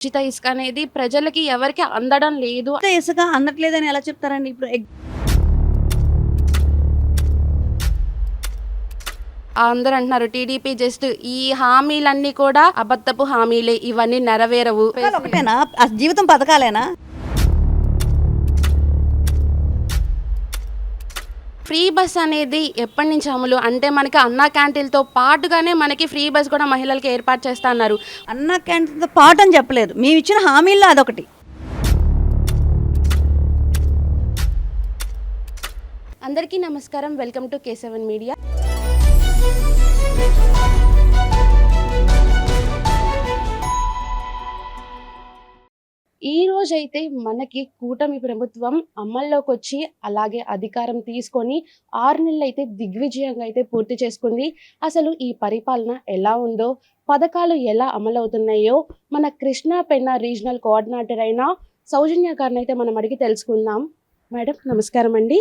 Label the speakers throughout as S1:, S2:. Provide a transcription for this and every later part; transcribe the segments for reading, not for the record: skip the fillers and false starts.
S1: ఉచిత ఇసుక అనేది ప్రజలకి ఎవరికి అందడం లేదు.
S2: ఉచిత ఇసుక అందట్లేదని ఎలా చెప్తారండి? ఇప్పుడు
S1: అందరూ అంటున్నారు టీడీపీ జస్ట్ ఈ హామీలన్నీ కూడా అబద్ధపు హామీలే, ఇవన్నీ నెరవేరవు.
S2: పథకాలు ఒకటేనా? ఆ జీవితం పథకాలేనా?
S1: ఫ్రీ బస్ అనేది ఎప్పటి నుంచి అమలు అంటే మనకి అన్నా క్యాంటీన్తో పాటుగానే మనకి ఫ్రీ బస్ కూడా మహిళలకి ఏర్పాటు చేస్తా అన్నారు.
S2: అన్న క్యాంటీన్తో పాటు అని చెప్పలేదు, మేము ఇచ్చిన హామీల్లో అదొకటి.
S1: అందరికీ నమస్కారం, వెల్కమ్ టు K7 మీడియా. ఈ రోజైతే మనకి కూటమి ప్రభుత్వం అమల్లోకి వచ్చి అలాగే అధికారం తీసుకొని 6 నెలలు అయితే దిగ్విజయంగా అయితే పూర్తి చేసుకుంది. అసలు ఈ పరిపాలన ఎలా ఉందో, పథకాలు ఎలా అమలవుతున్నాయో మన కృష్ణా పెన్నా రీజనల్ కోఆర్డినేటర్ అయిన సౌజన్య గారిని అయితే మనం అడిగి తెలుసుకుందాం. మేడం నమస్కారం అండి.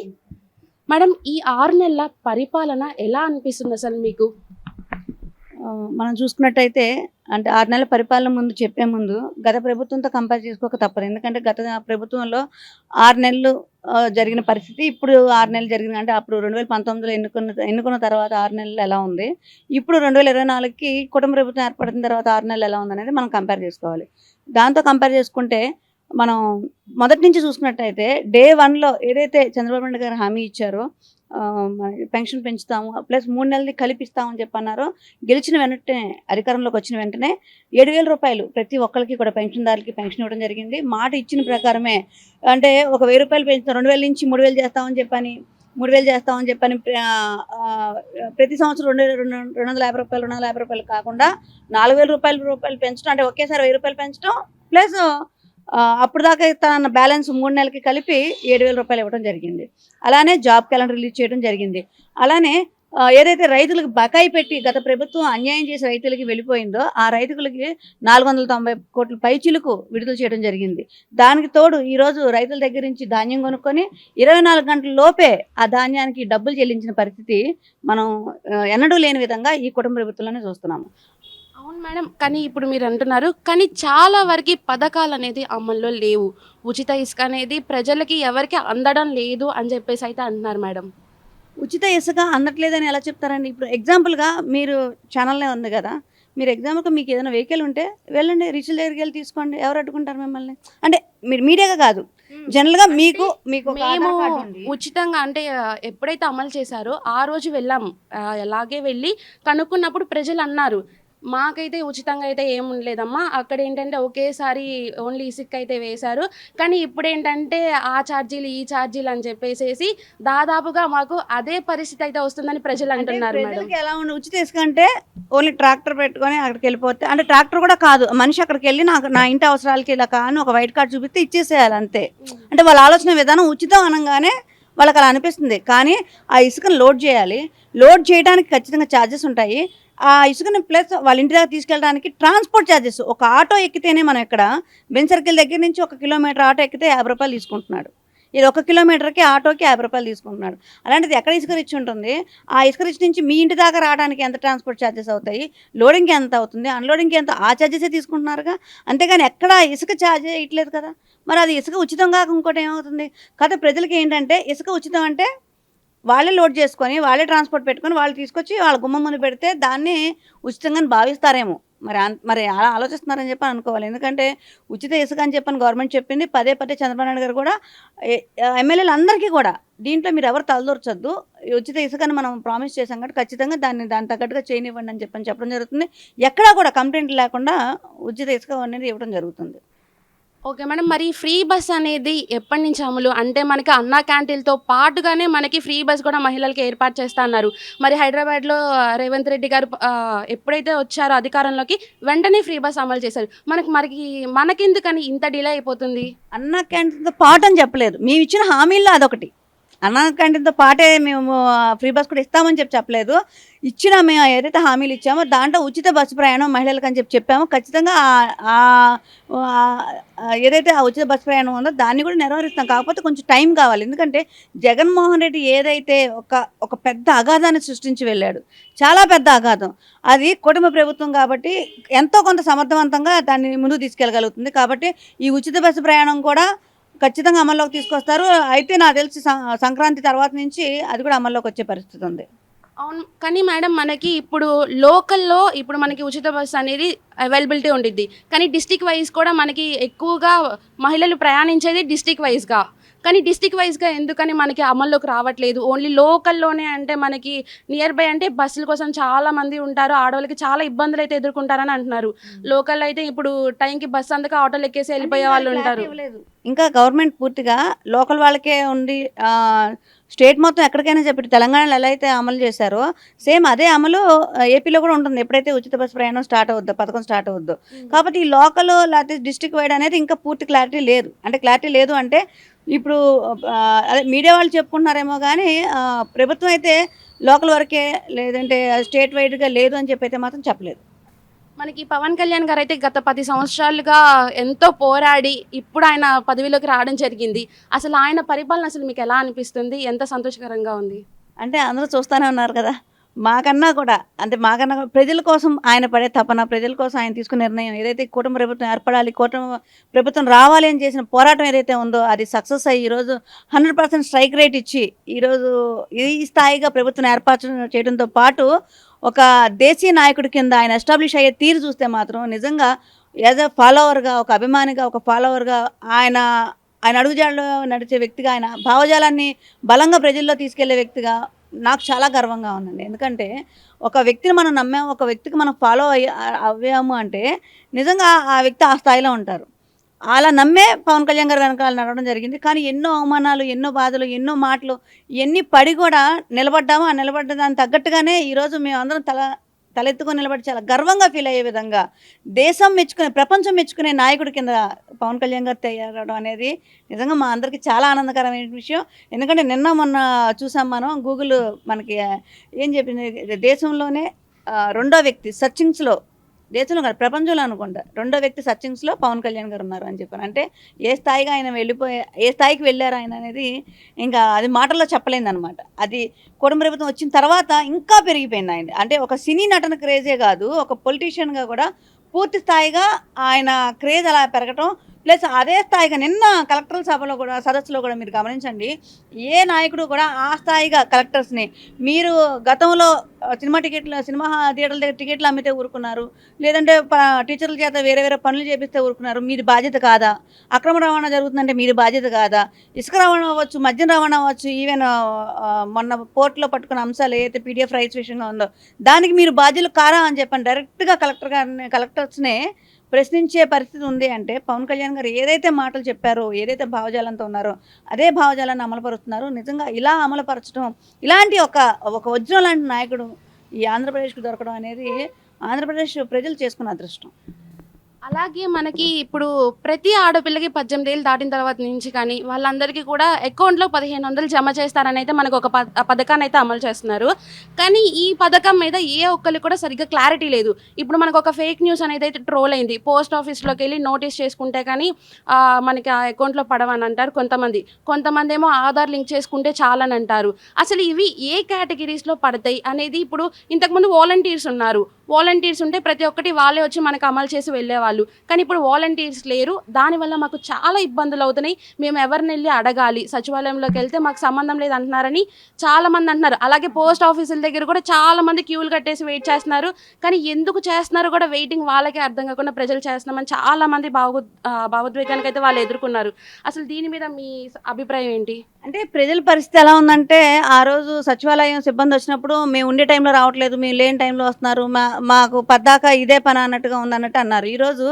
S1: మేడం, ఈ 6 నెలల పరిపాలన ఎలా అనిపిస్తుంది అసలు మీకు?
S2: మనం చూసుకున్నట్టయితే అంటే 6 నెలల పరిపాలన ముందు చెప్పే ముందు గత ప్రభుత్వంతో కంపేర్ చేసుకోక తప్పదు. ఎందుకంటే గత ప్రభుత్వంలో 6 నెలలు జరిగిన పరిస్థితి, ఇప్పుడు 6 నెలలు జరిగింది. అంటే అప్పుడు 2019లో ఎన్నుకున్న తర్వాత 6 నెలలు ఎలా ఉంది, ఇప్పుడు 2024కి కుటుంబ ప్రభుత్వం ఏర్పడిన తర్వాత 6 నెలలు ఎలా ఉంది అనేది మనం కంపేర్ చేసుకోవాలి. దాంతో కంపేర్ చేసుకుంటే మనం మొదటి నుంచి చూసుకున్నట్టయితే డే 1లో ఏదైతే చంద్రబాబు నాయుడు గారు హామీ ఇచ్చారో పెన్షన్ పెంచుతాము ప్లస్ 3 నెలలది కలిపిస్తామని చెప్పన్నారో, గెలిచిన వెంటనే అధికారంలోకి వచ్చిన వెంటనే 7,000 రూపాయలు ప్రతి ఒక్కరికి కూడా పెన్షన్దారులకి పెన్షన్ ఇవ్వడం జరిగింది. మాట ఇచ్చిన ప్రకారమే అంటే ఒక 1,000 రూపాయలు పెంచుతాం, 2,000 నుంచి 3,000 చేస్తామని చెప్పని 3,000 చేస్తామని చెప్పని ప్రతి సంవత్సరం 250 రూపాయలు 250 రూపాయలు కాకుండా 4,000 రూపాయలు పెంచడం, అంటే ఒకేసారి 1,000 రూపాయలు పెంచడం ప్లస్ అప్పుడు దాకా తన బ్యాలెన్స్ 3 నెలలకి కలిపి 7,000 రూపాయలు ఇవ్వడం జరిగింది. అలానే జాబ్ క్యాలెండర్ రిలీజ్ చేయడం జరిగింది. అలానే ఏదైతే రైతులకు బకాయి పెట్టి గత ప్రభుత్వం అన్యాయం చేసి రైతులకి వెళ్ళిపోయిందో ఆ రైతులకి 490 కోట్ల పైచిలకు విడుదల చేయడం జరిగింది. దానికి తోడు ఈరోజు రైతుల దగ్గర నుంచి ధాన్యం కొనుక్కొని 24 గంటల లోపే ఆ ధాన్యానికి డబ్బులు చెల్లించిన పరిస్థితి మనం ఎన్నడూ లేని విధంగా ఈ కుటుంబ ప్రభుత్వంలోనే చూస్తున్నాము.
S1: అవును మేడం, కానీ ఇప్పుడు మీరు అంటున్నారు కానీ చాలా వరకు పథకాలు అనేది అమల్లో లేవు, ఉచిత ఇసుక అనేది ప్రజలకి ఎవరికి అందడం లేదు అని చెప్పేసి అయితే అంటున్నారు మేడం.
S2: ఉచిత ఇసుక అందట్లేదని ఎలా చెప్తారండి? ఇప్పుడు ఎగ్జాంపుల్గా మీరు ఛానల్నే ఉంది కదా, మీరు ఎగ్జాంపుల్గా మీకు ఏదైనా వెహికల్ ఉంటే వెళ్ళండి, రీచ్ల దగ్గరికి వెళ్ళి తీసుకోండి, ఎవరు అడ్డుకుంటారు మిమ్మల్ని? అంటే మీరు మీడియాగా కాదు, జనరల్గా మీకు
S1: మేము ఉచితంగా అంటే ఎప్పుడైతే అమలు చేశారో ఆ రోజు వెళ్ళాము. అలాగే వెళ్ళి కనుక్కున్నప్పుడు ప్రజలు అన్నారు మాకైతే ఉచితంగా అయితే ఏముండలేదమ్మా, అక్కడ ఏంటంటే ఒకేసారి ఓన్లీ ఇసుక అయితే వేశారు, కానీ ఇప్పుడు ఏంటంటే ఆ ఛార్జీలు ఈ ఛార్జీలు అని చెప్పేసి దాదాపుగా మాకు అదే పరిస్థితి అయితే వస్తుందని ప్రజలు అంటున్నారు మేడం.
S2: ఎలా ఉంది ఉచిత ఇసుక అంటే? ఓన్లీ ట్రాక్టర్ పెట్టుకొని అక్కడికి వెళ్ళిపోతే, అంటే ట్రాక్టర్ కూడా కాదు, మనిషి అక్కడికి వెళ్ళి నా ఇంటి అవసరాలకి ఇలా కానీ ఒక వైట్ కార్డ్ చూపిస్తే ఇచ్చేసేయాలి అంతే. అంటే వాళ్ళ ఆలోచన విధానం ఉచితం అనగానే వాళ్ళకి అలా అనిపిస్తుంది. కానీ ఆ ఇసుకను లోడ్ చేయాలి, లోడ్ చేయడానికి ఖచ్చితంగా ఛార్జెస్ ఉంటాయి. ఆ ఇసుకని ప్లస్ వాళ్ళ ఇంటి దగ్గర తీసుకెళ్ళడానికి ట్రాన్స్పోర్ట్ ఛార్జెస్. ఒక ఆటో ఎక్కితేనే మనం ఇక్కడ బెంజ్ సర్కిల్ దగ్గర నుంచి 1 కిలోమీటర్ ఆటో ఎక్కితే 50 రూపాయలు తీసుకుంటున్నాడు. ఇది 1 కిలోమీటర్కి ఆటోకి 50 రూపాయలు తీసుకుంటున్నాడు. అలాంటిది ఎక్కడ ఇసుక రిచ్ ఉంటుంది? ఆ ఇసుక రిచ్ నుంచి మీ ఇంటి దాకా రావడానికి ఎంత ట్రాన్స్పోర్ట్ ఛార్జెస్ అవుతాయి, లోడింగ్కి ఎంత అవుతుంది, అన్లోడింగ్కి ఎంత, ఆ ఛార్జెసే తీసుకుంటున్నారుగా. అంతేగాని ఎక్కడ ఇసుక ఛార్జ్ ఇట్లేదు కదా. మరి అది ఇసుక ఉచితం కాక ఇంకోటి ఏమవుతుంది కదా? ప్రజలకి ఏంటంటే ఇసుక ఉచితం అంటే వాళ్ళే లోడ్ చేసుకొని వాళ్ళే ట్రాన్స్పోర్ట్ పెట్టుకొని వాళ్ళు తీసుకొచ్చి వాళ్ళ గుమ్మం ముందు పెడితే దాన్ని ఉచితంగా భావిస్తారేమో. మరి అలా ఆలోచిస్తున్నారని చెప్పి అనుకోవాలి. ఎందుకంటే ఉచిత ఇసుక అని చెప్పని గవర్నమెంట్ చెప్పింది, పదే చంద్రబాబు నాయుడు గారు కూడా ఎమ్మెల్యేలు అందరికీ కూడా దీంట్లో మీరు ఎవరు తలదూర్చొద్దు, ఉచిత ఇసుకని మనం ప్రామిస్ చేసాం కాబట్టి ఖచ్చితంగా దాని తగ్గట్టుగా చేయనివ్వండి అని చెప్పడం జరుగుతుంది. ఎక్కడా కూడా కంప్లైంట్ లేకుండా ఉచిత ఇసుక అనేది ఇవ్వడం జరుగుతుంది.
S1: ఓకే మేడం, మరి ఫ్రీ బస్ అనేది ఎప్పటి నుంచి అమలు అంటే మనకి అన్నా క్యాంటీన్తో పాటుగానే మనకి ఫ్రీ బస్ కూడా మహిళలకి ఏర్పాటు చేస్తా అన్నారు. మరి హైదరాబాద్లో రేవంత్ రెడ్డి గారు ఎప్పుడైతే వచ్చారో అధికారంలోకి వెంటనే ఫ్రీ బస్ అమలు చేశారు. మనకెందుకని ఇంత డిలే అయిపోతుంది?
S2: అన్నా క్యాంటీన్తో పాటు అని చెప్పలేదు, మేము ఇచ్చిన హామీల్లో అదొకటి. అన్న క్యాంటీన్తో పాటే మేము ఫ్రీ బస్ కూడా ఇస్తామని చెప్పలేదు. ఇచ్చిన మేము ఏదైతే హామీలు ఇచ్చామో దాంట్లో ఉచిత బస్సు ప్రయాణం మహిళలకు అని చెప్పాము. ఖచ్చితంగా ఏదైతే ఆ ఉచిత బస్సు ప్రయాణం ఉందో దాన్ని కూడా నెరవేరుస్తాం. కాకపోతే కొంచెం టైం కావాలి. ఎందుకంటే జగన్మోహన్ రెడ్డి ఏదైతే ఒక పెద్ద అగాధాన్ని సృష్టించి వెళ్ళాడు, చాలా పెద్ద అగాధం. అది కుటుంబ ప్రభుత్వం కాబట్టి ఎంతో కొంత సమర్థవంతంగా దాన్ని ముందుకు తీసుకెళ్ళగలుగుతుంది. కాబట్టి ఈ ఉచిత బస్సు ప్రయాణం కూడా ఖచ్చితంగా అమల్లోకి తీసుకొస్తారు. అయితే నాకు తెలిసి సంక్రాంతి తర్వాత నుంచి అది కూడా అమల్లోకి వచ్చే పరిస్థితి ఉంది.
S1: అవును. కానీ మేడం మనకి ఇప్పుడు లోకల్‌లో ఇప్పుడు మనకి ఉచిత బస్సు అనేది అవైలబిలిటీ ఉండిద్ది. కానీ డిస్ట్రిక్ట్ వైస్ కూడా మనకి ఎక్కువగా మహిళలు ప్రయాణించేది డిస్ట్రిక్ట్ వైస్‌గా. కానీ డిస్ట్రిక్ట్ వైస్‌గా ఎందుకని మనకి అమల్లోకి రావట్లేదు? ఓన్లీ లోకల్‌లోనే అంటే మనకి నియర్ బై అంటే బస్సుల కోసం చాలా మంది ఉంటారు. ఆడవాళ్ళకి చాలా ఇబ్బందులైతే ఎదుర్కొంటారని అంటున్నారు. లోకల్‌లో అయితే ఇప్పుడు టైంకి బస్సు అందక ఆటోలు ఎక్కేసి వెళ్ళిపోయే వాళ్ళు ఉంటారు.
S2: ఇంకా గవర్నమెంట్ పూర్తిగా లోకల్ వాళ్ళకే ఉండి స్టేట్ మొత్తం ఎక్కడికైనా చెప్పి తెలంగాణలో ఎలా అయితే అమలు చేశారో సేమ్ అదే అమలు ఏపీలో కూడా ఉంటుంది. ఎప్పుడైతే ఉచిత బస్సు ప్రయాణం పథకం స్టార్ట్ అవుద్దో. కాబట్టి ఈ లోకల్ లేకపోతే డిస్ట్రిక్ట్ వైడ్ అనేది ఇంకా పూర్తి క్లారిటీ లేదు. అంటే క్లారిటీ లేదు అంటే ఇప్పుడు అదే మీడియా వాళ్ళు చెప్పుకుంటున్నారేమో కానీ ప్రభుత్వం అయితే లోకల్ వరకే లేదంటే స్టేట్ వైడ్గా లేదు అని చెప్పి అయితే మాత్రం చెప్పలేదు.
S1: మనకి పవన్ కళ్యాణ్ గారు అయితే గత 10 సంవత్సరాలుగా ఎంతో పోరాడి ఇప్పుడు ఆయన పదవిలోకి రావడం జరిగింది. అసలు ఆయన పరిపాలన అసలు మీకు ఎలా అనిపిస్తుంది? ఎంత సంతోషకరంగా ఉంది?
S2: అంటే అందరూ చూస్తూనే ఉన్నారు కదా. మాకన్నా కూడా ప్రజల కోసం ఆయన పడే తపన, ప్రజల కోసం ఆయన తీసుకున్న నిర్ణయం ఏదైతే కుటుంబ ప్రభుత్వం ఏర్పడాలి, కుటుంబ ప్రభుత్వం రావాలి అని చేసిన పోరాటం ఏదైతే ఉందో అది సక్సెస్ అయ్యి ఈరోజు 100% స్ట్రైక్ రేట్ ఇచ్చి ఈరోజు ఈ స్థాయిగా ప్రభుత్వం ఏర్పాటు చేయడంతో పాటు ఒక దేశీయ నాయకుడి కింద ఆయన ఎస్టాబ్లిష్ అయ్యే తీరు చూస్తే మాత్రం నిజంగా యాజ్ అ ఫాలోవర్గా, ఒక అభిమానిగా, ఒక ఫాలోవర్గా ఆయన అడుగుజాడలో నడిచే వ్యక్తిగా, ఆయన భావజాలాన్ని బలంగా ప్రజల్లో తీసుకెళ్లే వ్యక్తిగా నాకు చాలా గర్వంగా ఉందండి. ఎందుకంటే ఒక వ్యక్తిని మనం నమ్మాము, ఒక వ్యక్తికి మనం ఫాలో అవ్వాము అంటే నిజంగా ఆ వ్యక్తి ఆ స్థాయిలో ఉంటారు. అలా నమ్మే పవన్ కళ్యాణ్ గారు వెనకాల నడవడం జరిగింది. కానీ ఎన్నో అవమానాలు, ఎన్నో బాధలు, ఎన్నో మాటలు ఇవన్నీ పడి కూడా నిలబడ్డాము. ఆ నిలబడ్డ దానికి తగ్గట్టుగానే ఈరోజు మేము అందరం తలెత్తుకొని నిలబడి చాలా గర్వంగా ఫీల్ అయ్యే విధంగా దేశం మెచ్చుకునే, ప్రపంచం మెచ్చుకునే నాయకుడి కింద పవన్ కళ్యాణ్ గారు తయారవడం అనేది నిజంగా మా అందరికీ చాలా ఆనందకరమైన విషయం. ఎందుకంటే మొన్న చూసాం మనం గూగుల్ మనకి ఏం చెప్పింది, దేశంలోనే రెండో వ్యక్తి సర్చింగ్స్లో, దేశంలో కాదు ప్రపంచంలో అనుకుంటా రెండో వ్యక్తి సర్చింగ్స్లో పవన్ కళ్యాణ్ గారు ఉన్నారు అని చెప్పాను. అంటే ఏ స్థాయిగా ఆయన ఏ స్థాయికి వెళ్ళారు ఆయన అనేది ఇంకా అది మాటల్లో చెప్పలేదన్నమాట. అది కుటుంబ ప్రభుత్వం వచ్చిన తర్వాత ఇంకా పెరిగిపోయింది ఆయన. అంటే ఒక సినీ నటన క్రేజే కాదు, ఒక పొలిటీషియన్గా కూడా పూర్తి స్థాయిగా ఆయన క్రేజ్ అలా పెరగటం. ప్లస్ అదే స్థాయిగా నిన్న కలెక్టర్ల సదస్సులో కూడా మీరు గమనించండి, ఏ నాయకుడు కూడా ఆ స్థాయిగా కలెక్టర్స్ని మీరు గతంలో సినిమా థియేటర్ల దగ్గర టికెట్లు అమ్మితే ఊరుకున్నారు, లేదంటే టీచర్ల చేత వేరే పనులు చేపిస్తే ఊరుకున్నారు, మీది బాధ్యత కాదా? అక్రమ రవాణా జరుగుతుందంటే మీది బాధ్యత కాదా? ఇసుక రవాణా అవ్వచ్చు, మద్యం రవాణా అవ్వచ్చు, ఈవెన్ మొన్న పోర్టులో పట్టుకున్న అంశాలు ఏదైతే పీడిఎఫ్ రైట్స్ విషయంగా ఉందో దానికి మీరు బాధ్యులు కారా అని చెప్పండి డైరెక్ట్గా కలెక్టర్స్నే ప్రశ్నించే పరిస్థితి ఉంది. అంటే పవన్ కళ్యాణ్ గారు ఏదైతే మాటలు చెప్పారో, ఏదైతే భావజాలంతో ఉన్నారో అదే భావజాలాన్ని అమలుపరుస్తున్నారు. నిజంగా ఇలా అమలుపరచడం, ఇలాంటి ఒక వజ్రం లాంటి నాయకుడు ఈ ఆంధ్రప్రదేశ్కి దొరకడం అనేది ఆంధ్రప్రదేశ్ ప్రజలు చేసుకున్న అదృష్టం.
S1: అలాగే మనకి ఇప్పుడు ప్రతి ఆడపిల్లకి 18 ఏళ్ళు దాటిన తర్వాత నుంచి కానీ వాళ్ళందరికీ కూడా అకౌంట్లో 1500 జమ చేస్తారని అయితే మనకు ఒక పథకాన్ని అయితే అమలు చేస్తున్నారు. కానీ ఈ పథకం మీద ఏ ఒక్కరికి కూడా సరిగ్గా క్లారిటీ లేదు. ఇప్పుడు మనకు ఒక ఫేక్ న్యూస్ అనేది అయితే ట్రోల్ అయింది. పోస్ట్ ఆఫీస్లోకి వెళ్ళి నోటీస్ చేసుకుంటే కానీ మనకి ఆ అకౌంట్లో పడవని అంటారు కొంతమంది ఏమో ఆధార్ లింక్ చేసుకుంటే చాలని అంటారు. అసలు ఇవి ఏ కేటగిరీస్లో పడతాయి అనేది ఇప్పుడు ఇంతకుముందు వాలంటీర్స్ ఉంటే ప్రతి ఒక్కటి వాళ్ళే వచ్చి మనకు అమలు చేసి వెళ్ళేవాళ్ళు. కానీ ఇప్పుడు వాలంటీర్స్ లేరు. దానివల్ల మాకు చాలా ఇబ్బందులు అవుతున్నాయి. మేము ఎవరిని వెళ్ళి అడగాలి, సచివాలయంలోకి వెళ్తే మాకు సంబంధం లేదు అంటున్నారని చాలామంది అంటున్నారు. అలాగే పోస్ట్ ఆఫీసుల దగ్గర కూడా చాలామంది క్యూలు కట్టేసి వెయిట్ చేస్తున్నారు. కానీ ఎందుకు చేస్తున్నారో కూడా వెయిటింగ్ వాళ్ళకే అర్థం కాకుండా ప్రజలు చేస్తున్నామని చాలామంది భావోద్వేగానికి అయితే వాళ్ళు ఎదుర్కొన్నారు. అసలు దీని మీద మీ అభిప్రాయం ఏంటి?
S2: అంటే ప్రజల పరిస్థితి ఎలా ఉందంటే, ఆ రోజు సచివాలయం సిబ్బంది వచ్చినప్పుడు మేము ఉండే టైంలో రావట్లేదు, మేము లేని టైంలో వస్తున్నారు, మాకు పద్దాకా ఇదే పని అన్నట్టుగా ఉందన్నట్టు అన్నారు. ఈరోజు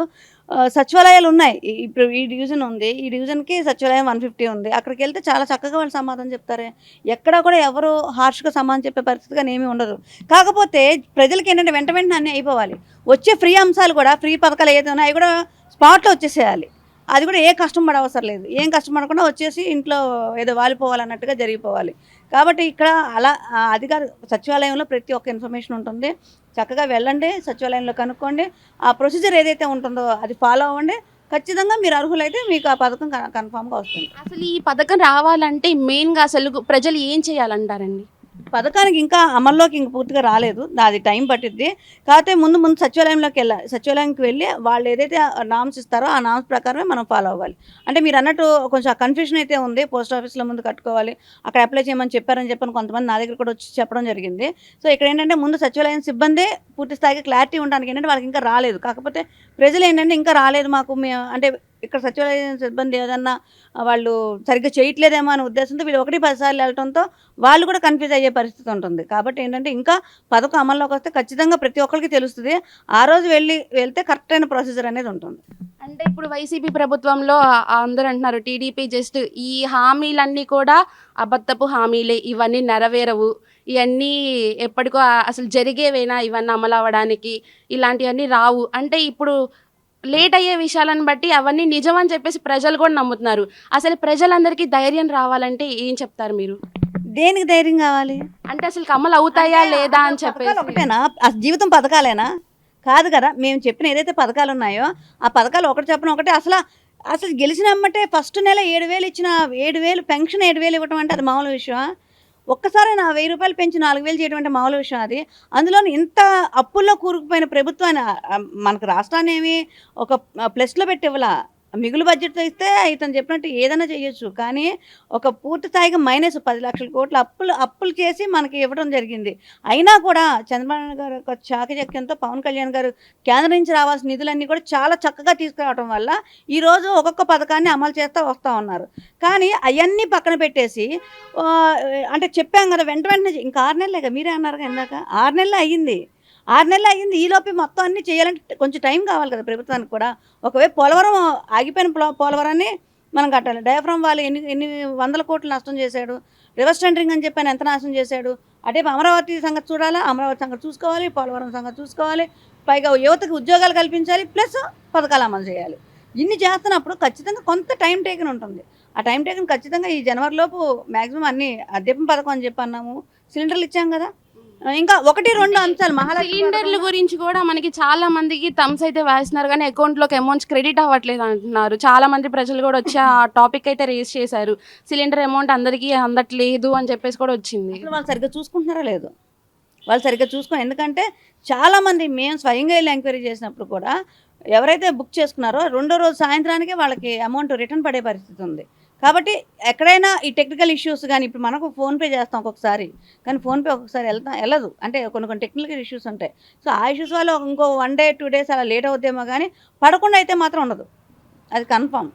S2: సచివాలయాలు ఉన్నాయి. ఇప్పుడు ఈ డివిజన్ ఉంది, ఈ డివిజన్కి సచివాలయం 150 ఉంది. అక్కడికి వెళ్తే చాలా చక్కగా వాళ్ళు సమాధానం చెప్తారే. ఎక్కడా కూడా ఎవరు హార్ష్గా సమాధానం చెప్పే పరిస్థితిగా ఏమీ ఉండదు. కాకపోతే ప్రజలకి ఏంటంటే వెంటనే అన్నీ అయిపోవాలి. వచ్చే ఫ్రీ అంశాలు కూడా, ఫ్రీ పథకాలు ఏదైనా అవి కూడా స్పాట్లో వచ్చేసేయాలి. అది కూడా ఏ కష్టం పడవసరం లేదు, ఏం కష్టపడకుండా వచ్చేసి ఇంట్లో ఏదో వాలిపోవాలన్నట్టుగా జరిగిపోవాలి. కాబట్టి ఇక్కడ అలా అధికారి సచివాలయంలో ప్రతి ఒక్క ఇన్ఫర్మేషన్ ఉంటుంది. చక్కగా వెళ్ళండి, సచివాలయంలో కనుక్కోండి, ఆ ప్రొసీజర్ ఏదైతే ఉంటుందో అది ఫాలో అవ్వండి. ఖచ్చితంగా మీరు అర్హులైతే మీకు ఆ పథకం కన్ఫామ్గా వస్తుంది.
S1: అసలు ఈ పథకం రావాలంటే మెయిన్గా అసలు ప్రజలు ఏం చేయాలంటారండి?
S2: పథకానికి ఇంకా అమల్లోకి ఇంక పూర్తిగా రాలేదు, అది టైం పట్టిద్ది. కాకపోతే ముందు సచివాలయంలోకి వెళ్ళాలి. సచివాలయంకి వెళ్ళి వాళ్ళు ఏదైతే నామ్స్ ఇస్తారో ఆ నామ్స్ ప్రకారమే మనం ఫాలో అవ్వాలి. అంటే మీరు అన్నట్టు కొంచెం కన్ఫ్యూజన్ అయితే ఉంది. పోస్ట్ ఆఫీస్లో ముందు కట్టుకోవాలి, అక్కడ అప్లై చేయమని చెప్పారని కొంతమంది నా దగ్గర కూడా వచ్చి చెప్పడం జరిగింది. సో ఇక్కడ ఏంటంటే ముందు సచివాలయం సిబ్బంది పూర్తి స్థాయిగా క్లారిటీ ఉండడానికి ఏంటంటే వాళ్ళకి ఇంకా రాలేదు. కాకపోతే ప్రజలు ఏంటంటే ఇంకా రాలేదు మాకు, అంటే ఇక్కడ సచివాలయం సిబ్బంది ఏదన్నా వాళ్ళు సరిగ్గా చేయట్లేదేమో అనే ఉద్దేశంతో వీళ్ళు 1-10 సార్లు వెళ్ళడంతో వాళ్ళు కూడా కన్ఫ్యూజ్ అయ్యే పరిస్థితి ఉంటుంది. కాబట్టి ఏంటంటే ఇంకా పథకం అమల్లోకి వస్తే ఖచ్చితంగా ప్రతి ఒక్కరికి తెలుస్తుంది. ఆ రోజు వెళ్తే కరెక్ట్ అయిన ప్రొసీజర్ అనేది ఉంటుంది.
S1: అంటే ఇప్పుడు వైసీపీ ప్రభుత్వంలో అందరూ అంటున్నారు టీడీపీ జస్ట్ ఈ హామీలన్నీ కూడా అబద్ధపు హామీలే, ఇవన్నీ నెరవేరవు, ఇవన్నీ ఎప్పటికో అసలు జరిగేవేనా ఇవన్నీ అమలు అవ్వడానికి, ఇలాంటివన్నీ రావు అంటే ఇప్పుడు లేట్ అయ్యే విషయాలను బట్టి అవన్నీ నిజం అని చెప్పేసి ప్రజలు కూడా నమ్ముతున్నారు. అసలు ప్రజలందరికీ ధైర్యం రావాలంటే ఏం చెప్తారు మీరు?
S2: దేనికి ధైర్యం కావాలి
S1: అంటే అసలు అమలు అవుతాయా లేదా అని చెప్పేసి.
S2: ఒకటేనా జీవితం పథకాలేనా? కాదు కదా. మేము చెప్పిన ఏదైతే పథకాలు ఉన్నాయో ఆ పథకాలు ఒకటి చెప్పిన ఒకటే. అసలు గెలిచినమ్మంటే ఫస్ట్ నెల 7,000 ఇచ్చిన 7,000 పెన్షన్ 7,000 ఇవ్వటం అంటే అది మామూలు విషయం? ఒక్కసారి నా 1,000 రూపాయలు పెంచి 4,000 చేయడం అంటే మామూలు విషయం అది? అందులోని ఇంత అప్పుల్లో కూరుకుపోయిన ప్రభుత్వాన్ని మనకు రాష్ట్రాన్ని ఏమి ఒక ప్లస్లో పెట్టి ఇవ్వాల, మిగులు బడ్జెట్తో ఇస్తే ఇతను చెప్పినట్టు ఏదైనా చేయొచ్చు. కానీ ఒక పూర్తి స్థాయిగా మైనస్ 10 లక్షల కోట్ల అప్పులు చేసి మనకి ఇవ్వడం జరిగింది. అయినా కూడా చంద్రబాబు నాయుడు గారు ఒక చాకచక్యంతో పవన్ కళ్యాణ్ గారు కేంద్రం నుంచి రావాల్సిన నిధులన్నీ కూడా చాలా చక్కగా తీసుకురావడం వల్ల ఈరోజు ఒక్కొక్క పథకాన్ని అమలు చేస్తూ వస్తూ ఉన్నారు. కానీ అవన్నీ పక్కన పెట్టేసి అంటే చెప్పాం కదా వెంటనే ఇంకా 6 నెలలే కదా, మీరే అన్నారు కదా ఇందాక, 6 నెలలు అయ్యింది. 6 నెలలు అయ్యింది. ఈలోపే మొత్తం అన్నీ చేయాలంటే కొంచెం టైం కావాలి కదా ప్రభుత్వానికి కూడా. ఒకవేళ పోలవరం ఆగిపోయిన పోలవరాన్ని మనం కట్టాలి. డయాఫ్రామ్ వాళ్ళు ఎన్ని వందల కోట్లు నష్టం చేశాడు. రివర్స్ టెండరింగ్ అని చెప్పాను, ఎంత నాశనం చేశాడు. అటే అమరావతి సంగతి చూడాలా, అమరావతి సంగతి చూసుకోవాలి, పోలవరం సంగతి చూసుకోవాలి, పైగా యువతకు ఉద్యోగాలు కల్పించాలి, ప్లస్ పథకాలు అమలు చేయాలి. ఇన్ని చేస్తున్నప్పుడు ఖచ్చితంగా కొంత టైం టేకన్ ఉంటుంది. ఆ టైం టేకన్ ఖచ్చితంగా ఈ జనవరిలోపు మ్యాక్సిమం అన్ని దీపం పథకం అని చెప్పి అన్నాము, సిలిండర్లు ఇచ్చాం కదా. ఇంకా 1-2 అంశాలు
S1: సిలిండర్ల గురించి కూడా మనకి చాలా మందికి థమ్స్ అయితే వేస్తున్నారు కానీ అకౌంట్లోకి అమౌంట్స్ క్రెడిట్ అవ్వట్లేదు అంటున్నారు. చాలా మంది ప్రజలు కూడా వచ్చి ఆ టాపిక్ అయితే రేస్ చేశారు. సిలిండర్ అమౌంట్ అందరికీ అందట్లేదు అని చెప్పేసి కూడా వచ్చింది.
S2: వాళ్ళు సరిగ్గా చూసుకుంటున్నారా లేదు? వాళ్ళు సరిగ్గా చూసుకో. ఎందుకంటే చాలామంది మేము స్వయంగా వెళ్ళి ఎంక్వైరీ చేసినప్పుడు కూడా ఎవరైతే బుక్ చేసుకున్నారో 2వ రోజు సాయంత్రానికే వాళ్ళకి అమౌంట్ రిటర్న్ పడే పరిస్థితి ఉంది. కాబట్టి ఎక్కడైనా ఈ టెక్నికల్ ఇష్యూస్ కానీ ఇప్పుడు మనకు ఫోన్పే చేస్తాం ఒక్కొక్కసారి, కానీ ఫోన్పే ఒక్కొక్కసారి వెళ్ళదు. అంటే కొన్ని టెక్నికల్ ఇష్యూస్ ఉంటాయి. సో ఆ ఇష్యూస్ వల్ల ఇంకో 1 day 2 days అలా లేట్ అవుతామో కానీ పడకుండా అయితే మాత్రం ఉండదు, అది కన్ఫామ్.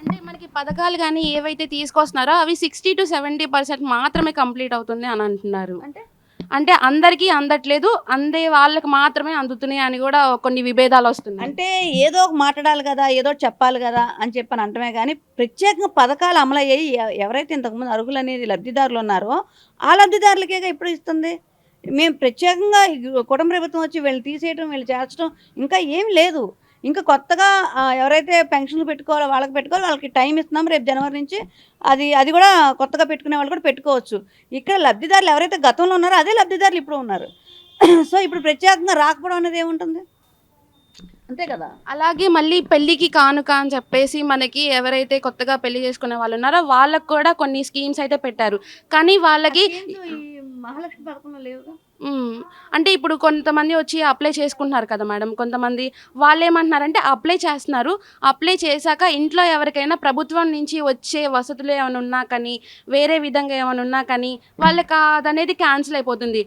S1: అంటే మనకి పథకాలు కానీ ఏవైతే తీసుకొస్తున్నారో అవి 60 to 70% మాత్రమే కంప్లీట్ అవుతుంది అని అంటున్నారు. అంటే అందరికీ అందట్లేదు, అందే వాళ్ళకి మాత్రమే అందుతున్నాయి అని కూడా కొన్ని విభేదాలు వస్తున్నాయి.
S2: అంటే ఏదో ఒక మాట్లాడాలి కదా, ఏదో చెప్పాలి కదా అని చెప్పని అంటమే కానీ ప్రత్యేకంగా పథకాలు అమలయ్యాయి ఎవరైతే ఇంతకుముందు అర్హులు అనేది లబ్ధిదారులు ఉన్నారో ఆ లబ్ధిదారులకే ఇప్పుడు ఇస్తుంది. మేము ప్రత్యేకంగా కుటుంబ ప్రభుత్వం వచ్చి వీళ్ళు తీసేయడం వీళ్ళు చేర్చడం ఇంకా ఏం లేదు. ఇంకా కొత్తగా ఎవరైతే పెన్షన్లు పెట్టుకోవాలో వాళ్ళకి టైం ఇస్తున్నాం. రేపు జనవరి నుంచి అది కూడా కొత్తగా పెట్టుకునే వాళ్ళు కూడా పెట్టుకోవచ్చు. ఇక్కడ లబ్ధిదారులు ఎవరైతే గతంలో ఉన్నారో అదే లబ్ధిదారులు ఇప్పుడు ఉన్నారు. సో ఇప్పుడు ప్రత్యేకంగా రాకపోవడం అనేది ఏముంటుంది, అంతే కదా.
S1: అలాగే మళ్ళీ పెళ్ళికి కానుక అని చెప్పేసి మనకి ఎవరైతే కొత్తగా పెళ్లి చేసుకునే వాళ్ళు ఉన్నారో వాళ్ళకు కూడా కొన్ని స్కీమ్స్ అయితే పెట్టారు. కానీ వాళ్ళకి
S2: మహాలక్ష్మి పథకంలో లేవుగా.
S1: అంటే ఇప్పుడు కొంతమంది వచ్చి అప్లై చేసుకుంటున్నారు కదా మేడం, కొంతమంది వాళ్ళు ఏమంటున్నారంటే అప్లై చేస్తున్నారు, అప్లై చేశాక ఇంట్లో ఎవరికైనా ప్రభుత్వం నుంచి వచ్చే వసతులు ఏమైనా ఉన్నా కానీ వేరే విధంగా ఏమైనా ఉన్నా కానీ వాళ్ళకి అదనేది క్యాన్సిల్ అయిపోతుంది.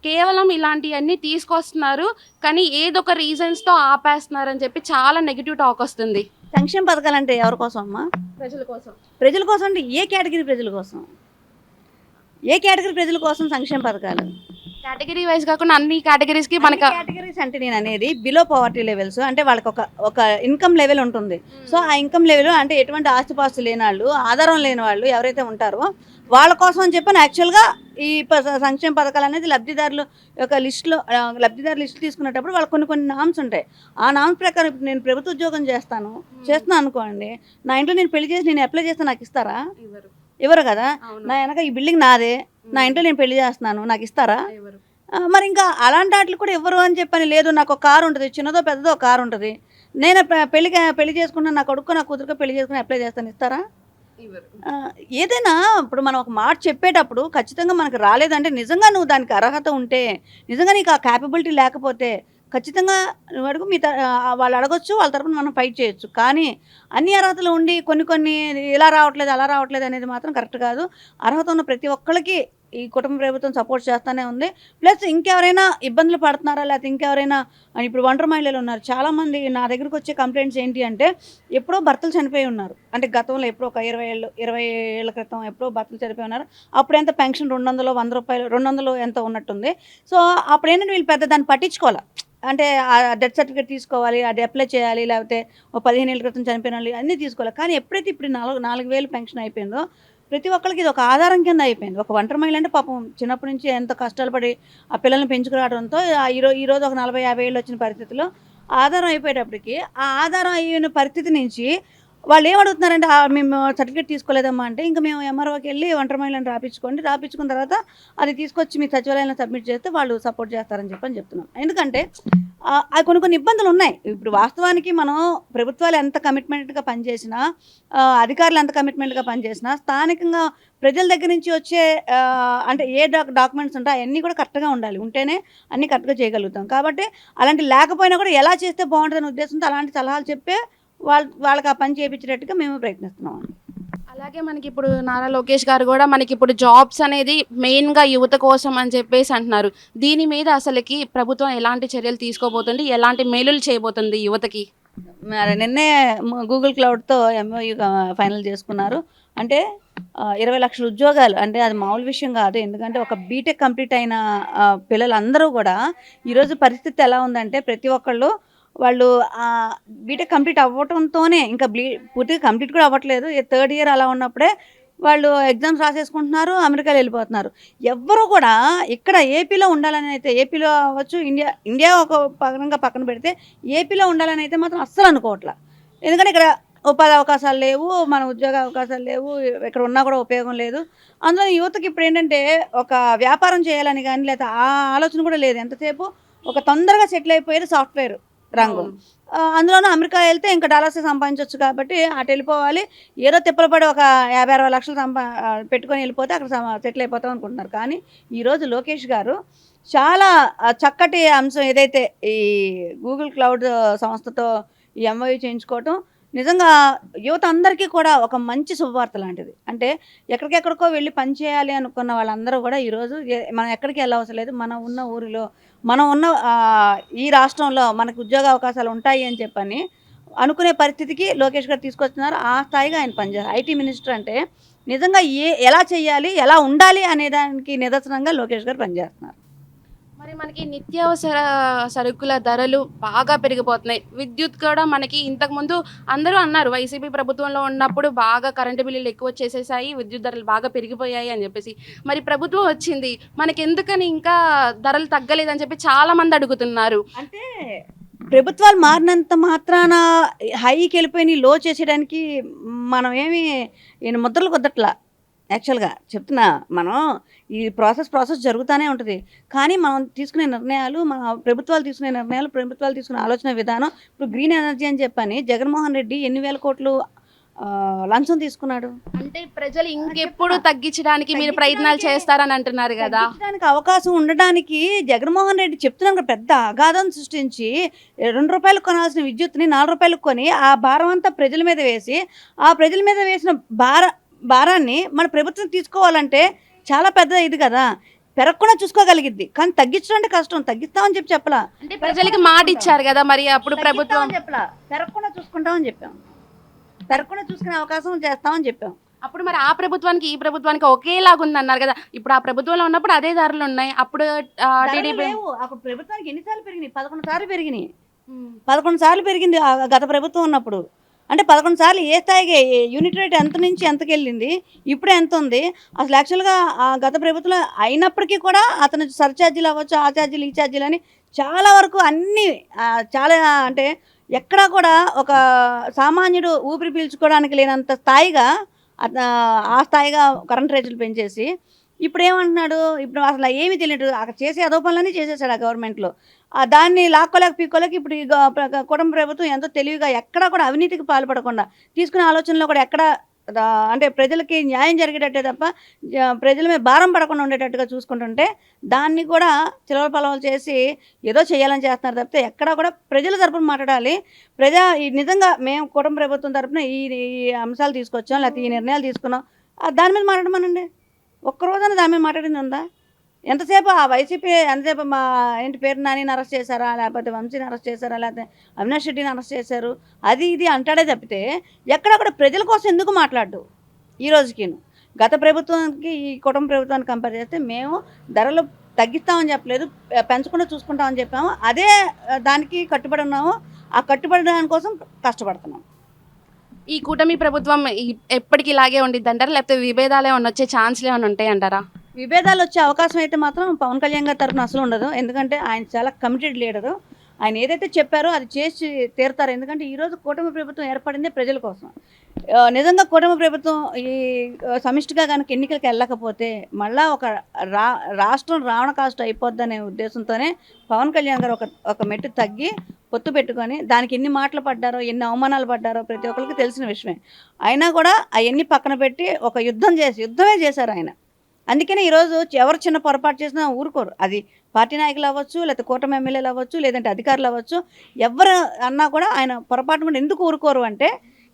S1: కేవలం ఇలాంటివన్నీ తీసుకొస్తున్నారు కానీ ఏదో ఒక రీజన్స్తో ఆపేస్తున్నారు అని చెప్పి చాలా నెగిటివ్ టాక్ వస్తుంది.
S2: సంక్షేమ పథకాలు అంటే ఎవరి కోసం అమ్మా? ప్రజల కోసం అంటే ఏ కేటగిరీ ప్రజల కోసం? ఏ కేటగిరీ ప్రజల కోసం సంక్షేమ పథకాలు?
S1: కేటగిరీ వైజ్ కాకుండా అన్ని కేటగిరీస్కి మనకి
S2: కేటగిరీస్ అంటే నేను అనేది బిలో పవర్టీ లెవెల్స్, అంటే వాళ్ళకి ఒక ఇన్కమ్ లెవెల్ ఉంటుంది. సో ఆ ఇన్కమ్ లెవెల్ అంటే ఎటువంటి ఆస్తిపాస్తులు లేని వాళ్ళు, ఆధారం లేని వాళ్ళు ఎవరైతే ఉంటారో వాళ్ళ కోసం అని చెప్పని యాక్చువల్గా ఈ సంక్షేమ పథకాలు అనేది లబ్ధిదారుల యొక్క లిస్టులో లబ్ధిదారుల లిస్ట్ తీసుకునేటప్పుడు వాళ్ళకి కొన్ని నామ్స్ ఉంటాయి. ఆ నామ్స్ ప్రకారం ఇప్పుడు నేను ప్రభుత్వ ఉద్యోగం చేస్తున్నాను అనుకోండి, నా ఇంట్లో నేను పెళ్లి చేసి నేను అప్లై చేస్తే నాకు ఇస్తారా? ఇవ్వరు కదా. నా వెనక ఈ బిల్డింగ్ నాదే, నా ఇంట్లో నేను పెళ్లి చేస్తున్నాను, నాకు ఇస్తారా? మరి ఇంకా అలాంటి వాటికి కూడా ఇవ్వరు అని చెప్పని లేదు. నాకు ఒక కారు ఉంటుంది, చిన్నదో పెద్దదో ఒక కారు ఉంటుంది, నేను పెళ్లి చేసుకున్నాను, నా కొడుకు నా కూతురుకో పెళ్లి చేసుకుని అప్లై చేస్తాను, ఇస్తారా? ఏదైనా ఇప్పుడు మనం ఒక మాట చెప్పేటప్పుడు ఖచ్చితంగా మనకు రాలేదంటే నిజంగా నువ్వు దానికి అర్హత ఉంటే, నిజంగా నీకు ఆ క్యాపబిలిటీ లేకపోతే ఖచ్చితంగా నువ్వు అడుగు, వాళ్ళు అడగొచ్చు, వాళ్ళ తరపున మనం ఫైట్ చేయొచ్చు. కానీ అన్ని అర్హతలు ఉండి కొన్ని ఇలా రావట్లేదు అలా రావట్లేదు అనేది మాత్రం కరెక్ట్ కాదు. అర్హత ఉన్న ప్రతి ఒక్కరికి ఈ కుటుంబ ప్రభుత్వం సపోర్ట్ చేస్తూనే ఉంది. ప్లస్ ఇంకెవరైనా ఇబ్బందులు పడుతున్నారా, లేకపోతే ఇంకెవరైనా ఇప్పుడు ఒంటరి మహిళలు ఉన్నారు చాలామంది. నా దగ్గరికి వచ్చే కంప్లైంట్స్ ఏంటి అంటే, ఎప్పుడో భర్తలు చనిపోయి ఉన్నారు, అంటే గతంలో ఎప్పుడో ఒక 20 ఏళ్ళ క్రితం ఎప్పుడో భర్తలు చనిపోయి ఉన్నారు. అప్పుడు ఎంత పెన్షన్ 200, 100 రూపాయలు, 200 ఎంత ఉన్నట్టుంది. సో అప్పుడు ఏంటంటే వీళ్ళు పెద్ద దాన్ని పట్టించుకోవాలి. అంటే ఆ డెత్ సర్టిఫికేట్ తీసుకోవాలి, అది అప్లై చేయాలి, లేకపోతే 15 ఏళ్ళ క్రితం చనిపోయిన వాళ్ళు అన్నీ తీసుకోవాలి. కానీ ఎప్పుడైతే ఇప్పుడు 4,000 పెన్షన్ అయిపోయిందో ప్రతి ఒక్కరికి ఇది ఒక ఆధారం కింద అయిపోయింది. ఒక ఒంటరి మహిళ అంటే పాపం చిన్నప్పటి నుంచి ఎంత కష్టాలు పడి ఆ పిల్లల్ని పెంచుకురావడంతో ఈరోజు ఒక 40-50 ఏళ్ళు వచ్చిన పరిస్థితిలో ఆధారం అయిపోయేటప్పటికి, ఆ ఆధారం అయిన పరిస్థితి నుంచి వాళ్ళు ఏమడుగుతున్నారంటే, మేము సర్టిఫికేట్ తీసుకోలేదమ్మా అంటే, ఇంకా మేము ఎంఆర్ఓకి వెళ్ళి ఒంటరి మహిళని రాపించుకున్న తర్వాత అది తీసుకొచ్చి మీ సచివాలయంలో సబ్మిట్ చేస్తే వాళ్ళు సపోర్ట్ చేస్తారని చెప్తున్నాం. ఎందుకంటే అది కొన్ని ఇబ్బందులు ఉన్నాయి. ఇప్పుడు వాస్తవానికి మనం ప్రభుత్వాలు ఎంత కమిట్మెంట్గా పనిచేసినా, అధికారులు ఎంత కమిట్మెంట్గా పనిచేసినా, స్థానికంగా ప్రజల దగ్గర నుంచి వచ్చే అంటే ఏ డాక్యుమెంట్స్ ఉంటాయి అవన్నీ కూడా కరెక్ట్గా ఉండాలి. ఉంటేనే అన్నీ కరెక్ట్గా చేయగలుగుతాం. కాబట్టి అలాంటి లేకపోయినా కూడా ఎలా చేస్తే బాగుంటుందనే ఉద్దేశంతో అలాంటి సలహాలు చెప్పే వాళ్ళకి ఆ పని చేయించేటట్టుగా మేము ప్రయత్నిస్తున్నాం.
S1: అలాగే మనకి ఇప్పుడు నారా లోకేష్ గారు కూడా మనకి ఇప్పుడు జాబ్స్ అనేది మెయిన్గా యువత కోసం అని చెప్పేసి అంటున్నారు. దీని మీద అసలుకి ప్రభుత్వం ఎలాంటి చర్యలు తీసుకోబోతుంది, ఎలాంటి మేలులు చేయబోతుంది యువతకి?
S2: మరి నిన్నే గూగుల్ క్లౌడ్తో MOU ఫైనల్ చేసుకున్నారు. అంటే 20 లక్షల ఉద్యోగాలు, అంటే అది మామూలు విషయం కాదు. ఎందుకంటే ఒక బీటెక్ కంప్లీట్ అయిన పిల్లలందరూ కూడా ఈరోజు పరిస్థితి ఎలా ఉందంటే, ప్రతి ఒక్కళ్ళు వాళ్ళు బీటెక్ కంప్లీట్ అవ్వటంతోనే ఇంకా పూర్తిగా కంప్లీట్ కూడా అవ్వట్లేదు, 3rd ఇయర్ అలా ఉన్నప్పుడే వాళ్ళు ఎగ్జామ్స్ రాసేసుకుంటున్నారు, అమెరికాలో వెళ్ళిపోతున్నారు. ఎవ్వరూ కూడా ఇక్కడ ఏపీలో ఉండాలని అయితే, ఏపీలో అవ్వచ్చు, ఇండియా ఒక పక్కన పెడితే ఏపీలో ఉండాలని అయితే మాత్రం అస్సలు అనుకోవట్లా. ఎందుకంటే ఇక్కడ ఉపాధి అవకాశాలు లేవు, మన ఉద్యోగ అవకాశాలు లేవు, ఇక్కడ ఉన్నా కూడా ఉపయోగం లేదు. అందులో యువతకి ఇప్పుడు ఏంటంటే ఒక వ్యాపారం చేయాలని కానీ లేదా ఆ ఆలోచన కూడా లేదు. ఎంతసేపు ఒక తొందరగా సెటిల్ అయిపోయేది సాఫ్ట్వేర్ రంగం. అందులోనూ అమెరికా వెళ్తే ఇంకా డాలర్స్ సంపాదించవచ్చు కాబట్టి అటు వెళ్ళిపోవాలి, ఏదో తిప్పలు పడి ఒక 50-60 లక్షలు పెట్టుకొని వెళ్ళిపోతే అక్కడ సెటిల్ అయిపోతాం అనుకుంటున్నారు. కానీ ఈరోజు లోకేష్ గారు చాలా చక్కటి అంశం ఏదైతే ఈ గూగుల్ క్లౌడ్ సంస్థతో ఈ MOU చేయించుకోవటం నిజంగా యువత అందరికీ కూడా ఒక మంచి శుభవార్త లాంటిది. అంటే ఎక్కడికెక్కడికో వెళ్ళి పని చేయాలి అనుకున్న వాళ్ళందరూ కూడా ఈరోజు మనం ఎక్కడికి వెళ్ళవసరం లేదు, మనం ఉన్న ఊరిలో, మనం ఉన్న ఈ రాష్ట్రంలో మనకు ఉద్యోగ అవకాశాలు ఉంటాయి అని చెప్పని అనుకునే పరిస్థితికి లోకేష్ గారు తీసుకొస్తున్నారు. ఆ స్థాయిగా ఆయన పనిచేస్తారు. IT మినిస్టర్ అంటే నిజంగా ఎలా చేయాలి, ఎలా ఉండాలి అనే దానికి నిదర్శనంగా లోకేష్ గారు పనిచేస్తున్నారు.
S1: మరి మనకి నిత్యావసర సరుకుల ధరలు బాగా పెరిగిపోతున్నాయి. విద్యుత్ కూడా మనకి ఇంతకుముందు అందరూ అన్నారు వైసీపీ ప్రభుత్వంలో ఉన్నప్పుడు బాగా కరెంటు బిల్లులు ఎక్కువ వచ్చేసేసాయి, విద్యుత్ ధరలు బాగా పెరిగిపోయాయి అని చెప్పేసి. మరి ప్రభుత్వం వచ్చింది, మనకి ఎందుకని ఇంకా ధరలు తగ్గలేదని చెప్పి చాలామంది అడుగుతున్నారు.
S2: అంటే ప్రభుత్వాలు మారినంత మాత్రాన హైకి వెళ్ళిపోయి లో చేసేయడానికి మనం ఏమి ముద్రలు కొద్దట్లా. యాక్చువల్గా చెప్తున్నా, మనం ఈ ప్రాసెస్ జరుగుతూనే ఉంటుంది. కానీ మనం తీసుకునే నిర్ణయాలు, ప్రభుత్వాలు తీసుకునే ఆలోచన విధానం. ఇప్పుడు గ్రీన్ ఎనర్జీ అని చెప్పని జగన్మోహన్ రెడ్డి ఎన్ని వేల కోట్లు లంచం తీసుకున్నాడు.
S1: అంటే ప్రజలు ఇంకెప్పుడు తగ్గించడానికి మీరు ప్రయత్నాలు చేస్తారని అంటున్నారు కదా.
S2: తగ్గించడానికి అవకాశం ఉండడానికి జగన్మోహన్ రెడ్డి చెప్తున్నాను, పెద్ద అగాధం సృష్టించి 2 రూపాయలకు కొనాల్సిన విద్యుత్ని 4 రూపాయలకు కొని ఆ భారం అంతా ప్రజల మీద వేసి, ఆ ప్రజల మీద వేసిన భారాన్ని మన ప్రభుత్వం తీసుకోవాలంటే చాలా పెద్ద ఇది కదా. పెరగకుండా చూసుకోగలిగిద్ది, కానీ తగ్గించడం అంటే కష్టం. తగ్గిస్తామని చెప్పలా,
S1: అంటే ప్రజలకి మాట ఇచ్చారు కదా, మరి అప్పుడు ప్రభుత్వం
S2: చెప్పలా, పెరగకుండా చూసుకుంటామని చెప్పాం, పెరగకుండా చూసుకునే అవకాశం చేస్తామని చెప్పాం.
S1: అప్పుడు మరి ఆ ప్రభుత్వానికి ఈ ప్రభుత్వానికి ఒకేలాగా ఉంది అన్నారు కదా. ఇప్పుడు ఆ ప్రభుత్వంలో ఉన్నప్పుడు అదే ధరలు ఉన్నాయి, అప్పుడు టీడీపీ
S2: అప్పుడు ప్రభుత్వానికి ఎన్నిసార్లు పెరిగినాయి? 11 సార్లు పెరిగినాయి. 11 సార్లు పెరిగింది గత ప్రభుత్వం ఉన్నప్పుడు. అంటే 11 సార్లు ఏ స్థాయికి యూనిట్ రేట్ ఎంత నుంచి ఎంతకి వెళ్ళింది, ఇప్పుడు ఎంత ఉంది అసలు. యాక్చువల్గా గత ప్రభుత్వంలో అయినప్పటికీ కూడా అతను సర్ఛార్జీలు అవ్వచ్చు, ఆ ఛార్జీలు ఈ ఛార్జీలు అని చాలా వరకు అన్నీ చాలా అంటే ఎక్కడా కూడా ఒక సామాన్యుడు ఊపిరి పీల్చుకోవడానికి లేనంత స్థాయిగా ఆ స్థాయిగా కరెంట్ రేట్లు పెంచేసి ఇప్పుడు ఏమంటున్నాడు, ఇప్పుడు అసలు ఏమీ తెలియదు అక్కడ చేసే అదో పనులన్నీ చేసేసాడు ఆ గవర్నమెంట్లో. దాన్ని లాక్కోలేక పీక్కోలేక ఇప్పుడు ఈ కుటుంబ ప్రభుత్వం ఎంతో తెలివిగా ఎక్కడా కూడా అవినీతికి పాల్పడకుండా తీసుకునే ఆలోచనలో కూడా ఎక్కడ అంటే ప్రజలకి న్యాయం జరిగేటట్టే తప్ప ప్రజల మీద భారం పడకుండా ఉండేటట్టుగా చూసుకుంటుంటే దాన్ని కూడా చిలవల పలవలు చేసి ఏదో చేయాలని చేస్తున్నారు తప్పితే ఎక్కడా కూడా ప్రజల తరపున మాట్లాడాలి. నిజంగా మేము కుటుంబ ప్రభుత్వం తరపున ఈ ఈ అంశాలు తీసుకొచ్చాం, లేకపోతే ఈ నిర్ణయాలు తీసుకున్నాం, దాని మీద మాట్లాడమనండి. ఒక్కరోజైనా దాని మీద మాట్లాడింది ఉందా? ఎంతసేపు ఆ వైసీపీ ఎంతసేపు మా ఏంటి పేరు నానిని అరెస్ట్ చేశారా, లేకపోతే వంశీని అరెస్ట్ చేశారా, లేకపోతే అవినాష్ రెడ్డిని అరెస్ట్ చేశారు, అది ఇది అంటాడే తప్పితే ఎక్కడ కూడా ప్రజల కోసం ఎందుకు మాట్లాడు. ఈ రోజుకిను గత ప్రభుత్వానికి ఈ కుటుంబ ప్రభుత్వాన్ని కంపేర్ చేస్తే మేము ధరలు తగ్గిస్తామని చెప్పలేదు, పెంచకుండా చూసుకుంటామని చెప్పాము. అదే దానికి కట్టుబడి ఉన్నాము. ఆ కట్టుబడి దానికోసం కష్టపడుతున్నాం.
S1: ఈ కూటమి ప్రభుత్వం ఎప్పటికీ ఇలాగే ఉండిద్ది అంటారా, లేకపోతే విభేదాలు ఏమైనా వచ్చే ఛాన్స్లు ఏమైనా ఉంటాయి అంటారా?
S2: విభేదాలు వచ్చే అవకాశం అయితే మాత్రం పవన్ కళ్యాణ్ గారి తరఫున అసలు ఉండదు. ఎందుకంటే ఆయన చాలా కమిటెడ్ లీడరు. ఆయన ఏదైతే చెప్పారో అది చేసి తీరుతారు. ఎందుకంటే ఈరోజు కూటమి ప్రభుత్వం ఏర్పడిందే ప్రజల కోసం. నిజంగా కూటమి ప్రభుత్వం ఈ సమిష్టిగా కనుక ఎన్నికలకు వెళ్ళకపోతే మళ్ళా ఒక రాష్ట్రం రావణ కాస్ట్ అయిపోద్దనే ఉద్దేశంతోనే పవన్ కళ్యాణ్ గారు ఒక మెట్టు తగ్గి పొత్తు పెట్టుకొని దానికి ఎన్ని మాటలు పడ్డారో, ఎన్ని అవమానాలు పడ్డారో ప్రతి ఒక్కరికి తెలిసిన విషయమే. అయినా కూడా అవన్నీ పక్కన పెట్టి ఒక యుద్ధమే చేశారు ఆయన. అందుకనే ఈరోజు ఎవరు చిన్న పొరపాటు చేసినా ఊరుకోరు. అది పార్టీ నాయకులు అవ్వచ్చు, లేకపోతే కూటమి ఎమ్మెల్యేలు అవ్వచ్చు, లేదంటే అధికారులు అవ్వచ్చు, ఎవరు అన్నా కూడా ఆయన పొరపాటు కూడా ఎందుకు ఊరుకోరు అంటే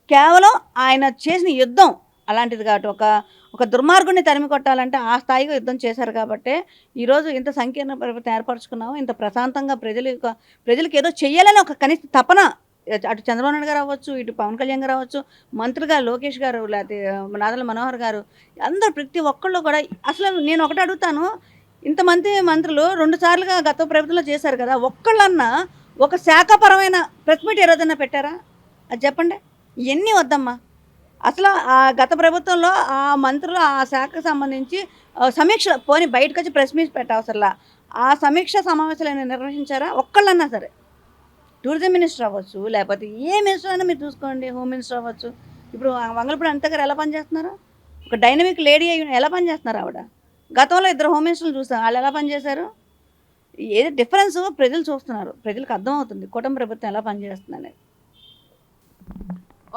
S2: కేవలం ఆయన చేసిన యుద్ధం అలాంటిది కాబట్టి ఒక దుర్మార్గుడిని తరిమి కొట్టాలంటే ఆ స్థాయిగా యుద్ధం చేశారు కాబట్టి ఈరోజు ఇంత సంకీర్ణ ప్రభుత్వం ఏర్పరచుకున్నాము. ఇంత ప్రశాంతంగా ప్రజలకు ఏదో చెయ్యాలని ఒక కనీస తపన అటు చంద్రబాబు నాయుడు గారు అవ్వచ్చు, ఇటు పవన్ కళ్యాణ్ గారు అవ్వచ్చు, మంత్రిగా లోకేష్ గారు, లేకపోతే నాదెళ్ల మనోహర్ గారు, అందరూ ప్రతి ఒక్కళ్ళు కూడా అసలు నేను ఒకటి అడుగుతాను, ఇంతమంది మంత్రులు 2 సార్లుగా గత ప్రభుత్వంలో చేశారు కదా, ఒక్కళ్ళన్నా ఒక శాఖపరమైన ప్రెస్ మీట్ ఏ రోజన్నా పెట్టారా? అది చెప్పండి. ఇవన్నీ వద్దమ్మా. అసలు ఆ గత ప్రభుత్వంలో ఆ మంత్రులు ఆ శాఖకు సంబంధించి సమీక్ష పోని బయటకు వచ్చి ప్రెస్ మీట్ పెట్టవసరలా ఆ సమీక్ష సమావేశాలు నిర్వహించారా? ఒక్కళ్ళన్నా సరే. టూరిజం మినిస్టర్ అవ్వచ్చు, లేకపోతే ఏ మినిస్టర్ అయినా మీరు చూసుకోండి, హోమ్ మినిస్టర్ అవ్వచ్చు. ఇప్పుడు వంగలపూడి అనిత గారు ఎలా పనిచేస్తున్నారు? ఒక డైనమిక్ లేడీ అయ్యి ఎలా పనిచేస్తున్నారు ఆవిడ? గతంలో 2 హోమ్ మినిస్టర్లు చూస్తాం, వాళ్ళు ఎలా పనిచేశారు? ఏది డిఫరెన్స్ ప్రజలు చూస్తున్నారు, ప్రజలకు అర్థమవుతుంది కుటుంబ ప్రభుత్వం ఎలా పనిచేస్తుంది అనేది.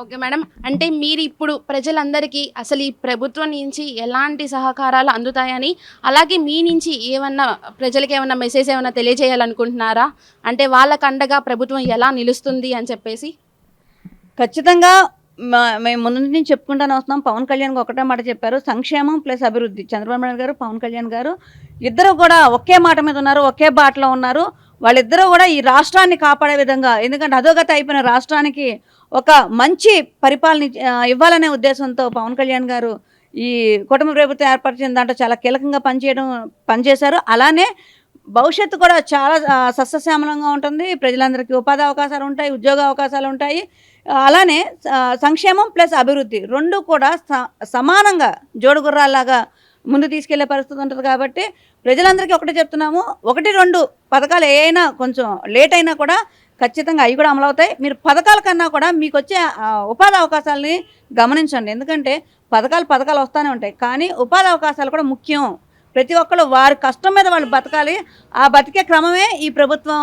S1: ఓకే మేడం, అంటే మీరు ఇప్పుడు ప్రజలందరికీ అసలు ఈ ప్రభుత్వం నుంచి ఎలాంటి సహకారాలు అందుతాయని, అలాగే మీ నుంచి ఏమన్నా ప్రజలకి ఏమన్నా మెసేజ్ ఏమన్నా తెలియజేయాలనుకుంటున్నారా? అంటే వాళ్ళకు అండగా ప్రభుత్వం ఎలా నిలుస్తుంది అని చెప్పేసి.
S2: ఖచ్చితంగా మేము ముందు నుంచి చెప్పుకుంటానే వస్తున్నాం. పవన్ కళ్యాణ్ ఒకటే మాట చెప్పారు, సంక్షేమం ప్లస్ అభివృద్ధి. చంద్రబాబు నాయుడు గారు, పవన్ కళ్యాణ్ గారు ఇద్దరు కూడా ఒకే మాట మీద ఉన్నారు, ఒకే బాటలో ఉన్నారు. వాళ్ళిద్దరూ కూడా ఈ రాష్ట్రాన్ని కాపాడే విధంగా, ఎందుకంటే అధోగతి అయిపోయిన రాష్ట్రానికి ఒక మంచి పరిపాలన ఇవ్వాలనే ఉద్దేశంతో పవన్ కళ్యాణ్ గారు ఈ కుటుంబ ప్రభుత్వం ఏర్పరిచిన దాంట్లో చాలా కీలకంగా పనిచేశారు. అలానే భవిష్యత్తు కూడా చాలా సస్యశ్యామలంగా ఉంటుంది. ప్రజలందరికీ ఉపాధి అవకాశాలు ఉంటాయి, ఉద్యోగ అవకాశాలు ఉంటాయి. అలానే సంక్షేమం ప్లస్ అభివృద్ధి 2 కూడా సమానంగా జోడుగుర్రాల్లాగా ముందు తీసుకెళ్లే పరిస్థితి ఉంటుంది. కాబట్టి ప్రజలందరికీ ఒకటే చెప్తున్నాము, 1-2 పథకాలు ఏమైనా కొంచెం లేట్ అయినా కూడా ఖచ్చితంగా అవి కూడా అమలవుతాయి. మీరు పథకాల కన్నా కూడా మీకు వచ్చే ఉపాధి అవకాశాలని గమనించండి. ఎందుకంటే పథకాలు వస్తూనే ఉంటాయి, కానీ ఉపాధి అవకాశాలు కూడా ముఖ్యం. ప్రతి ఒక్కరు వారి కష్టం మీద వాళ్ళు బతకాలి. ఆ బతికే క్రమమే ఈ ప్రభుత్వం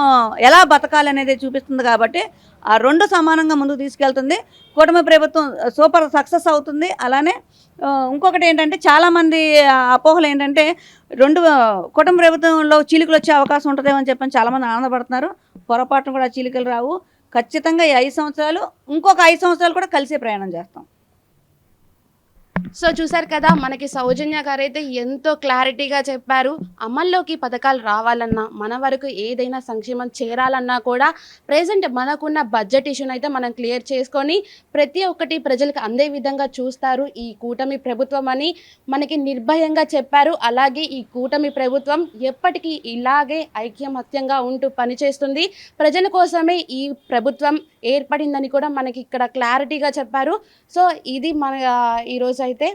S2: ఎలా బతకాలి అనేది చూపిస్తుంది. కాబట్టి ఆ 2 సమానంగా ముందుకు తీసుకెళ్తుంది. కూటమి ప్రభుత్వం సూపర్ సక్సెస్ అవుతుంది. అలానే ఇంకొకటి ఏంటంటే చాలామంది అపోహలు ఏంటంటే కుటుంబ ప్రభుత్వంలో చీలికలు వచ్చే అవకాశం ఉంటుందేమో అని చెప్పని చాలామంది ఆనందపడుతున్నారు. పొరపాటును కూడా చీలికలు రావు. ఖచ్చితంగా ఈ 5 సంవత్సరాలు ఇంకొక 5 సంవత్సరాలు కూడా కలిసే ప్రయాణం చేస్తాం.
S1: సో చూసారు కదా, మనకి సౌజన్య గారు అయితే ఎంతో క్లారిటీగా చెప్పారు. అమల్లోకి పథకాలు రావాలన్నా, మన వరకు ఏదైనా సంక్షేమం చేరాలన్నా కూడా ప్రెజెంట్ మనకున్న బడ్జెట్ ఇష్యూని అయితే మనం క్లియర్ చేసుకొని ప్రతి ఒక్కటి ప్రజలకు అందే విధంగా చూస్తారు ఈ కూటమి ప్రభుత్వం అని మనకి నిర్భయంగా చెప్పారు. అలాగే ఈ కూటమి ప్రభుత్వం ఎప్పటికీ ఇలాగే ఐక్యమత్యంగా ఉంటూ పనిచేస్తుంది. ప్రజల కోసమే ఈ ప్రభుత్వం ఏర్పడిందని కూడా మనకి ఇక్కడ క్లారిటీగా చెప్పారు. సో ఇది మన ఈరోజు అయితే